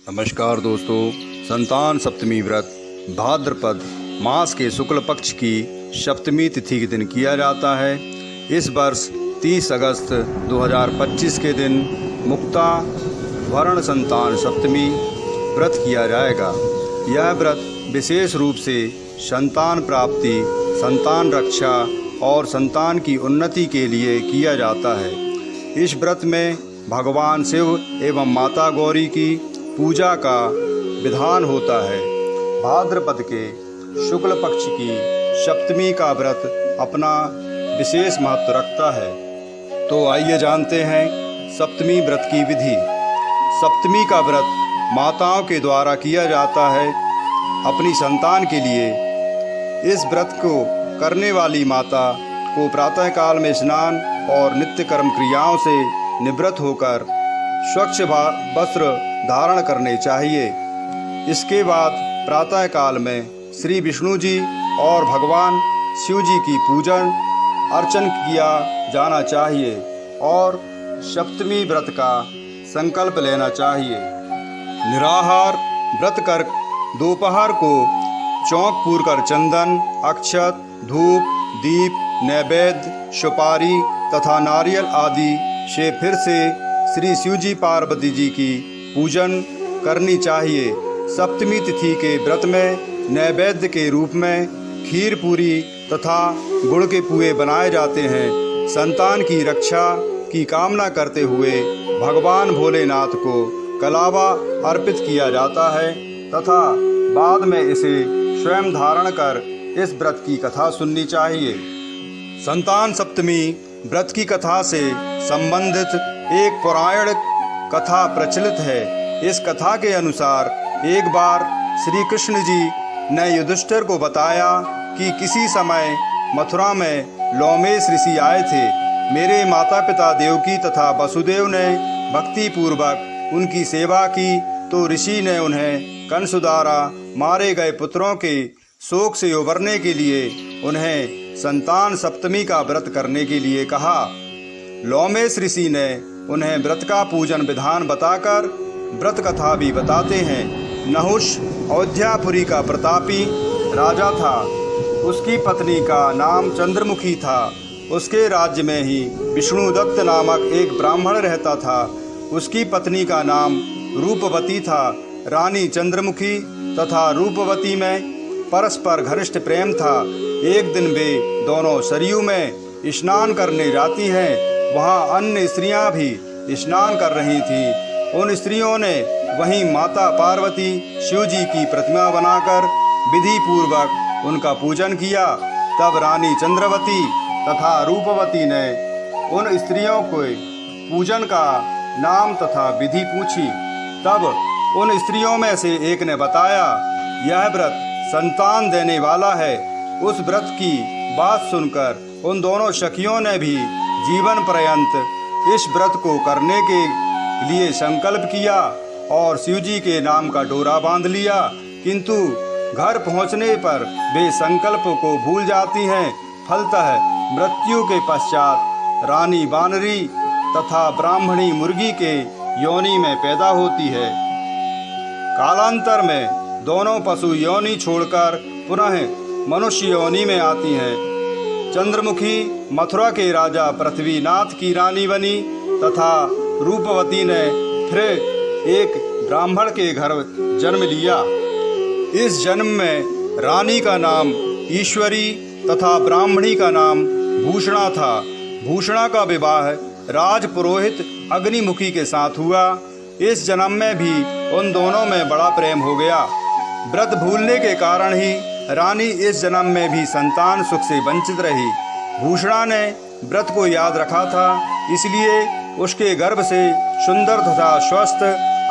नमस्कार दोस्तों, संतान सप्तमी व्रत भाद्रपद मास के शुक्ल पक्ष की सप्तमी तिथि के दिन किया जाता है। इस वर्ष 30 अगस्त 2025 के दिन मुक्ता वर्ण संतान सप्तमी व्रत किया जाएगा। यह व्रत विशेष रूप से संतान प्राप्ति, संतान रक्षा और संतान की उन्नति के लिए किया जाता है। इस व्रत में भगवान शिव एवं माता गौरी की पूजा का विधान होता है। भाद्रपद के शुक्ल पक्ष की सप्तमी का व्रत अपना विशेष महत्व रखता है। तो आइए जानते हैं सप्तमी व्रत की विधि। सप्तमी का व्रत माताओं के द्वारा किया जाता है अपनी संतान के लिए। इस व्रत को करने वाली माता को प्रातःकाल में स्नान और नित्य कर्म क्रियाओं से निवृत्त होकर स्वच्छ वस्त्र धारण करने चाहिए। इसके बाद प्रातःकाल में श्री विष्णु जी और भगवान शिव जी की पूजन अर्चन किया जाना चाहिए और सप्तमी व्रत का संकल्प लेना चाहिए। निराहार व्रत कर दोपहर को चौक पूर कर चंदन, अक्षत, धूप, दीप, नैवेद्य, सुपारी तथा नारियल आदि से फिर से श्री शिवजी पार्वती जी की पूजन करनी चाहिए। सप्तमी तिथि के व्रत में नैवेद्य के रूप में खीर पूरी तथा गुड़ के पुए बनाए जाते हैं। संतान की रक्षा की कामना करते हुए भगवान भोलेनाथ को कलावा अर्पित किया जाता है तथा बाद में इसे स्वयं धारण कर इस व्रत की कथा सुननी चाहिए। संतान सप्तमी व्रत की कथा से संबंधित एक पौराणिक कथा प्रचलित है। इस कथा के अनुसार एक बार श्री कृष्ण जी ने युधिष्ठिर को बताया कि किसी समय मथुरा में लोमेश ऋषि आए थे। मेरे माता पिता देवकी तथा वसुदेव ने भक्ति पूर्वक उनकी सेवा की तो ऋषि ने उन्हें कंस द्वारा मारे गए पुत्रों के शोक से उबरने के लिए उन्हें संतान सप्तमी का व्रत करने के लिए कहा। लोमेश ऋषि ने उन्हें व्रत का पूजन विधान बताकर व्रत कथा भी बताते हैं। नहुष अयोध्यापुरी का प्रतापी राजा था। उसकी पत्नी का नाम चंद्रमुखी था। उसके राज्य में ही विष्णुदत्त नामक एक ब्राह्मण रहता था। उसकी पत्नी का नाम रूपवती था। रानी चंद्रमुखी तथा रूपवती में परस्पर घनिष्ठ प्रेम था। एक दिन वे दोनों सरयू में स्नान करने जाती हैं। वहाँ अन्य स्त्रियां भी स्नान कर रही थीं। उन स्त्रियों ने वहीं माता पार्वती शिव जी की प्रतिमा बनाकर विधि पूर्वक उनका पूजन किया। तब रानी चंद्रवती तथा रूपवती ने उन स्त्रियों को पूजन का नाम तथा विधि पूछी। तब उन स्त्रियों में से एक ने बताया, यह व्रत संतान देने वाला है। उस व्रत की बात सुनकर उन दोनों सखियों ने भी जीवन पर्यंत इस व्रत को करने के लिए संकल्प किया और शिवजी के नाम का डोरा बांध लिया। किंतु घर पहुंचने पर वे संकल्प को भूल जाती हैं। फलतः मृत्यु के पश्चात रानी वानरी तथा ब्राह्मणी मुर्गी के योनि में पैदा होती है। कालांतर में दोनों पशु योनि छोड़कर पुनः मनुष्य योनि में आती हैं। चंद्रमुखी मथुरा के राजा पृथ्वीनाथ की रानी बनी तथा रूपवती ने फिर एक ब्राह्मण के घर जन्म लिया। इस जन्म में रानी का नाम ईश्वरी तथा ब्राह्मणी का नाम भूषणा था। भूषणा का विवाह राजपुरोहित अग्निमुखी के साथ हुआ। इस जन्म में भी उन दोनों में बड़ा प्रेम हो गया। व्रत भूलने के कारण ही रानी इस जन्म में भी संतान सुख से वंचित रही। भूषणा ने व्रत को याद रखा था, इसलिए उसके गर्भ से सुंदर तथा स्वस्थ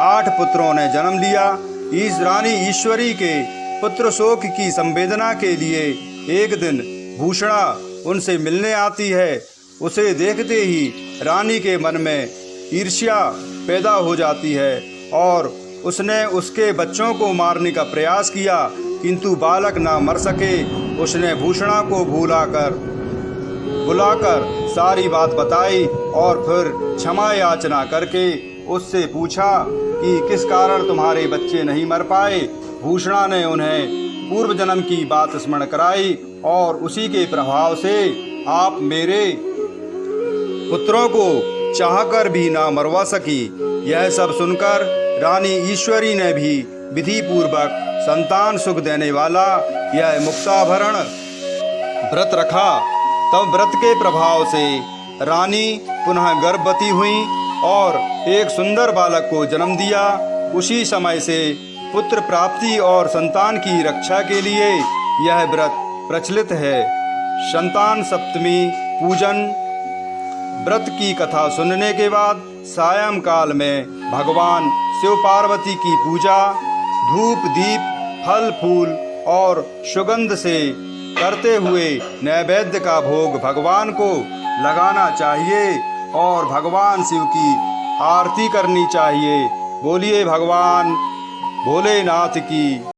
8 पुत्रों ने जन्म लिया। इस रानी ईश्वरी के पुत्र शोक की संवेदना के लिए एक दिन भूषणा उनसे मिलने आती है। उसे देखते ही रानी के मन में ईर्ष्या पैदा हो जाती है और उसने उसके बच्चों को मारने का प्रयास किया, किंतु बालक न मर सके। उसने भूषणा को बुलाकर सारी बात बताई और फिर क्षमा याचना करके उससे पूछा कि किस कारण तुम्हारे बच्चे नहीं मर पाए। भूषणा ने उन्हें पूर्व जन्म की बात स्मरण कराई और उसी के प्रभाव से आप मेरे पुत्रों को चाहकर भी ना मरवा सकी। यह सब सुनकर रानी ईश्वरी ने भी विधि पूर्वक संतान सुख देने वाला यह मुक्ताभरण व्रत रखा। तब व्रत के प्रभाव से रानी पुनः गर्भवती हुई और एक सुंदर बालक को जन्म दिया। उसी समय से पुत्र प्राप्ति और संतान की रक्षा के लिए यह व्रत प्रचलित है। संतान सप्तमी पूजन। व्रत की कथा सुनने के बाद सायंकाल में भगवान शिव पार्वती की पूजा धूप दीप फल फूल और सुगंध से करते हुए नैवेद्य का भोग भगवान को लगाना चाहिए और भगवान शिव की आरती करनी चाहिए। बोलिए भगवान भोलेनाथ की।